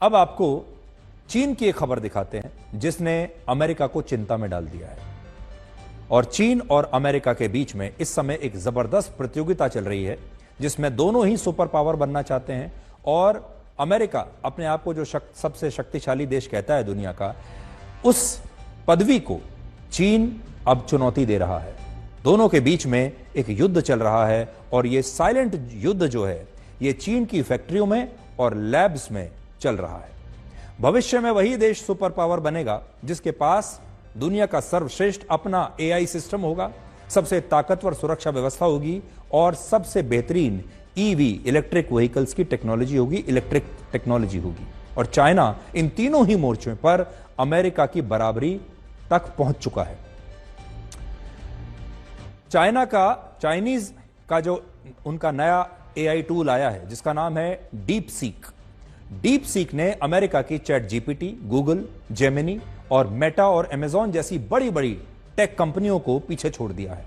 अब आपको चीन की एक खबर दिखाते हैं जिसने अमेरिका को चिंता में डाल दिया है। और चीन और अमेरिका के बीच में इस समय एक जबरदस्त प्रतियोगिता चल रही है जिसमें दोनों ही सुपर पावर बनना चाहते हैं। और अमेरिका अपने आप को जो सबसे शक्तिशाली देश कहता है दुनिया का, उस पदवी को चीन अब चुनौती दे रहा है। दोनों के बीच में एक युद्ध चल रहा है और ये साइलेंट युद्ध जो है ये चीन की फैक्ट्रियों में और लैब्स में चल रहा है। भविष्य में वही देश सुपर पावर बनेगा जिसके पास दुनिया का सर्वश्रेष्ठ अपना एआई सिस्टम होगा, सबसे ताकतवर सुरक्षा व्यवस्था होगी और सबसे बेहतरीन ईवी इलेक्ट्रिक व्हीकल्स की टेक्नोलॉजी होगी, इलेक्ट्रिक टेक्नोलॉजी होगी। और चाइना इन तीनों ही मोर्चों पर अमेरिका की बराबरी तक पहुंच चुका है। चाइनीज का जो उनका नया एआई टूल आया है जिसका नाम है डीप सीक। डीप सीक ने अमेरिका की चैट जीपीटी, गूगल, जेमिनी और मेटा और अमेजॉन जैसी बड़ी बड़ी टेक कंपनियों को पीछे छोड़ दिया है।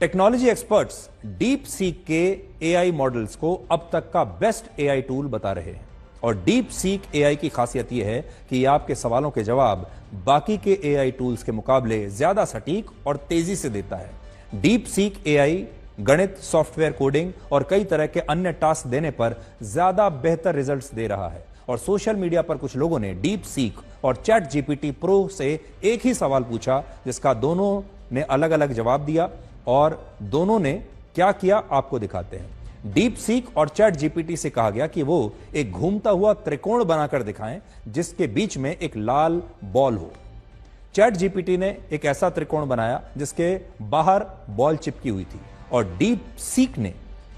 टेक्नोलॉजी एक्सपर्ट्स डीप सीक के एआई मॉडल्स को अब तक का बेस्ट एआई टूल बता रहे हैं। और डीप सीक एआई की खासियत यह है कि यह आपके सवालों के जवाब बाकी के एआई टूल्स के मुकाबले ज्यादा सटीक और तेजी से देता है। डीप सीक एआई गणित, सॉफ्टवेयर कोडिंग और कई तरह के अन्य टास्क देने पर ज्यादा बेहतर रिजल्ट्स दे रहा है। और सोशल मीडिया पर कुछ लोगों ने डीप सीक और चैट जीपीटी प्रो से एक ही सवाल पूछा जिसका दोनों ने अलग अलग जवाब दिया। और दोनों ने क्या किया आपको दिखाते हैं। डीप सीक और चैट जीपीटी से कहा गया कि वो एक घूमता हुआ त्रिकोण बनाकर दिखाएं जिसके बीच में एक लाल बॉल हो। चैट जीपीटी ने एक ऐसा त्रिकोण बनाया जिसके बाहर बॉल चिपकी हुई थी और डीप सीक ने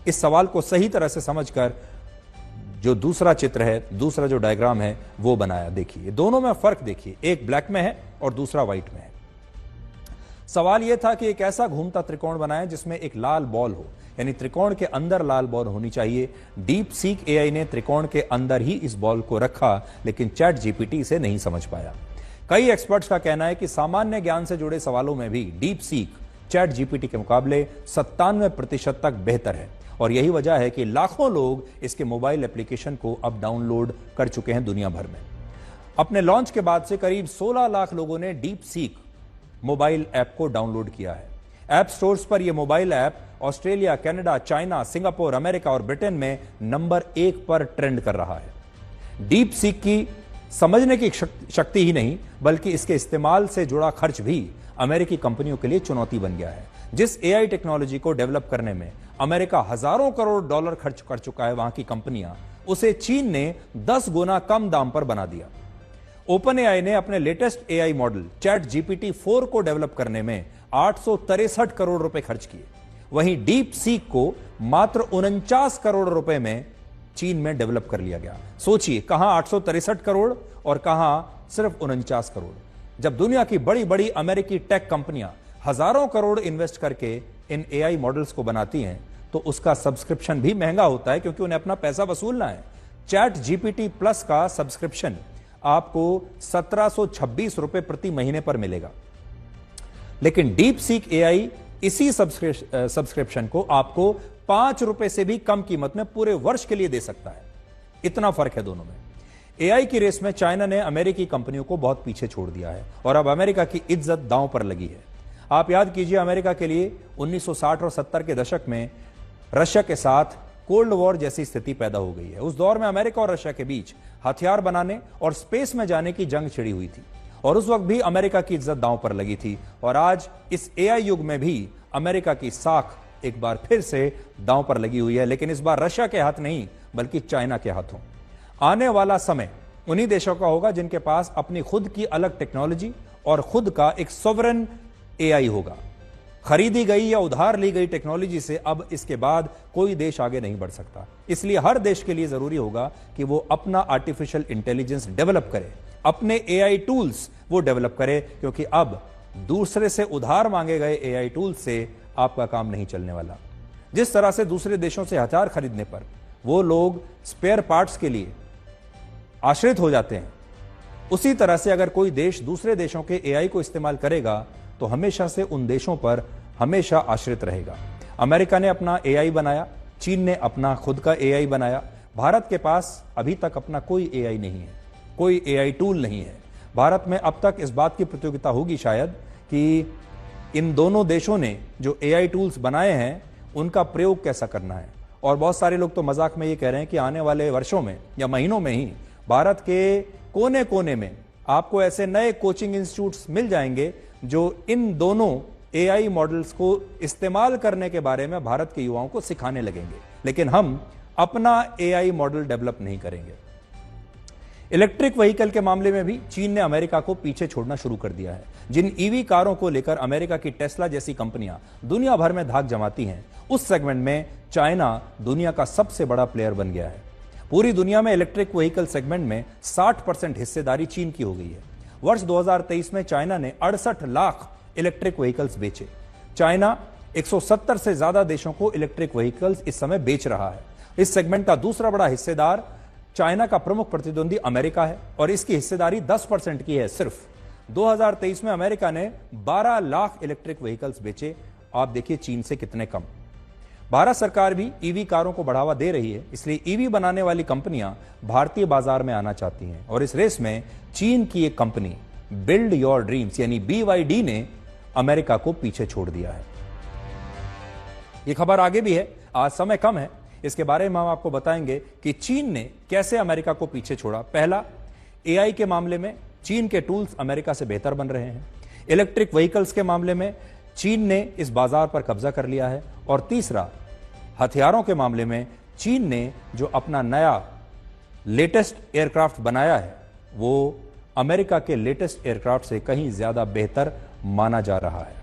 इस सवाल को सही तरह से समझकर जो दूसरा चित्र है, दूसरा जो डायग्राम है वो बनाया। देखिए दोनों में फर्क देखिए, एक ब्लैक में है और दूसरा व्हाइट में है। सवाल यह था कि एक ऐसा घूमता त्रिकोण बनाएं जिसमें एक लाल बॉल हो, यानी त्रिकोण के अंदर लाल बॉल होनी चाहिए। डीप सीक एआई ने त्रिकोण के अंदर ही इस बॉल को रखा, लेकिन चैट जीपीटी इसे नहीं समझ पाया। कई एक्सपर्ट्स का कहना है कि सामान्य ज्ञान से जुड़े सवालों में भी डीप सीक चैट जीपीटी के मुकाबले 97% तक बेहतर है। और यही वजह है कि लाखों लोग इसके मोबाइल एप्लीकेशन को अब डाउनलोड कर चुके हैं दुनिया भर में। अपने लॉन्च के बाद से करीब 16 लाख लोगों ने डीप सीक मोबाइल ऐप को डाउनलोड किया है। ऐप स्टोर्स पर यह mobile app Australia, Canada, China, Singapore, America और ब्रिटेन में नंबर 1 पर ट्रेंड कर रहा है। डीप सीक की समझने की शक्ति ही नहीं बल्कि इसके इस्तेमाल से जुड़ा खर्च भी अमेरिकी कंपनियों के लिए चुनौती बन गया है। जिस एआई टेक्नोलॉजी को डेवलप करने में अमेरिका हजारों करोड़ डॉलर खर्च कर चुका है वहां की कंपनियां, उसे चीन ने 10 गुना कम दाम पर बना दिया। ओपन एआई ने अपने latest AI model chat GPT 4 को डेवलप करने में 863 करोड़ रुपए खर्च किए। वहीं डीप सीक को मात्र 49 करोड़ रुपए में चीन में डेवलप कर लिया गया। सोचिए, कहां 863 करोड़ और कहां सिर्फ 49 करोड़। जब दुनिया की बड़ी बड़ी अमेरिकी टेक कंपनियां हजारों करोड़ इन्वेस्ट करके इन एआई मॉडल्स को बनाती हैं तो उसका सब्सक्रिप्शन भी महंगा होता है क्योंकि उन्हें अपना पैसा वसूलना है। चैट जीपीटी प्लस का सब्सक्रिप्शन आपको 1726 रुपए प्रति महीने पर मिलेगा, लेकिन डीप सीक एआई इसी सब्सक्रिप्शन को आपको 5 रुपए से भी कम कीमत में पूरे वर्ष के लिए दे सकता है। इतना फर्क है दोनों में। एआई की रेस में चाइना ने अमेरिकी कंपनियों को बहुत पीछे छोड़ दिया है और अब अमेरिका की इज्जत दांव पर लगी है। आप याद कीजिए, अमेरिका के लिए 1960 और 70 के दशक में रशिया के साथ कोल्ड वॉर जैसी स्थिति पैदा हो गई है। उस दौर में अमेरिका और रशिया के बीच हथियार बनाने और स्पेस में जाने की जंग छिड़ी हुई थी और उस वक्त भी अमेरिका की इज्जत दांव पर लगी थी। और आज इस एआई युग में भी अमेरिका की साख एक बार फिर से दांव पर लगी हुई है, लेकिन इस बार रशिया के हाथ नहीं बल्कि चाइना के हाथों। आने वाला समय उन्हीं देशों का होगा जिनके पास अपनी खुद की अलग टेक्नोलॉजी और खुद का एक सॉवरेन एआई होगा। खरीदी गई या उधार ली गई टेक्नोलॉजी से अब इसके बाद कोई देश आगे नहीं बढ़ सकता। इसलिए हर देश के लिए जरूरी होगा कि वो अपना आर्टिफिशियल इंटेलिजेंस डेवलप करे, अपने एआई टूल्स वो डेवलप करे, क्योंकि अब दूसरे से उधार मांगे गए एआई टूल्स से आपका काम नहीं चलने वाला। जिस तरह से दूसरे देशों से हथियार खरीदने पर वो लोग स्पेयर पार्ट्स के लिए आश्रित हो जाते हैं, उसी तरह से अगर कोई देश दूसरे देशों के एआई को इस्तेमाल करेगा तो हमेशा से उन देशों पर हमेशा आश्रित रहेगा। अमेरिका ने अपना एआई बनाया, चीन ने अपना खुद का एआई बनाया, भारत के पास अभी तक अपना कोई एआई नहीं है, कोई एआई टूल नहीं है। भारत में अब तक इस बात की प्रतियोगिता होगी शायद कि इन दोनों देशों ने जो एआई टूल्स बनाए हैं उनका प्रयोग कैसा करना है। और बहुत सारे लोग तो मजाक में ये कह रहे हैं कि आने वाले वर्षों में या महीनों में ही भारत के कोने कोने में आपको ऐसे नए कोचिंग इंस्टीट्यूट्स मिल जाएंगे जो इन दोनों एआई मॉडल्स को इस्तेमाल करने के बारे में भारत के युवाओं को सिखाने लगेंगे। लेकिन हम अपना एआई मॉडल डेवलप नहीं करेंगे। इलेक्ट्रिक व्हीकल के मामले में भी चीन ने अमेरिका को पीछे छोड़ना शुरू कर दिया है। जिन ईवी कारों को लेकर अमेरिका की टेस्ला जैसी कंपनियां दुनिया भर में धाक जमाती हैं, उस सेगमेंट में चाइना दुनिया का सबसे बड़ा प्लेयर बन गया है। पूरी दुनिया में इलेक्ट्रिक व्हीकल सेगमेंट में 60% हिस्सेदारी चीन की हो गई है। वर्ष 2023 में चाइना ने 68 लाख इलेक्ट्रिक व्हीकल्स बेचे। चाइना 170 से ज्यादा देशों को इलेक्ट्रिक व्हीकल्स इस समय बेच रहा है। इस सेगमेंट का दूसरा बड़ा हिस्सेदार चाइना का प्रमुख प्रतिद्वंदी अमेरिका है और इसकी हिस्सेदारी 10% की है। सिर्फ 2023 में अमेरिका ने 12 लाख इलेक्ट्रिक व्हीकल्स बेचे। आप देखिए चीन से कितने कम। भारत सरकार भी ईवी कारों को बढ़ावा दे रही है, इसलिए ईवी बनाने वाली कंपनियां भारतीय बाजार में आना चाहती हैं और इस रेस में चीन की एक कंपनी बिल्ड योर ड्रीम्स यानी BYD ने अमेरिका को पीछे छोड़ दिया है। यह खबर आगे भी है, आज समय कम है, इसके बारे में हम आपको बताएंगे कि चीन ने कैसे अमेरिका को पीछे छोड़ा। पहला, एआई के मामले में चीन के टूल्स अमेरिका से बेहतर बन रहे हैं। इलेक्ट्रिक व्हीकल्स के मामले में चीन ने इस बाजार पर कब्जा कर लिया है। और तीसरा, हथियारों के मामले में चीन ने जो अपना नया लेटेस्ट एयरक्राफ्ट बनाया है वो अमेरिका के लेटेस्ट एयरक्राफ्ट से कहीं ज्यादा बेहतर माना जा रहा है।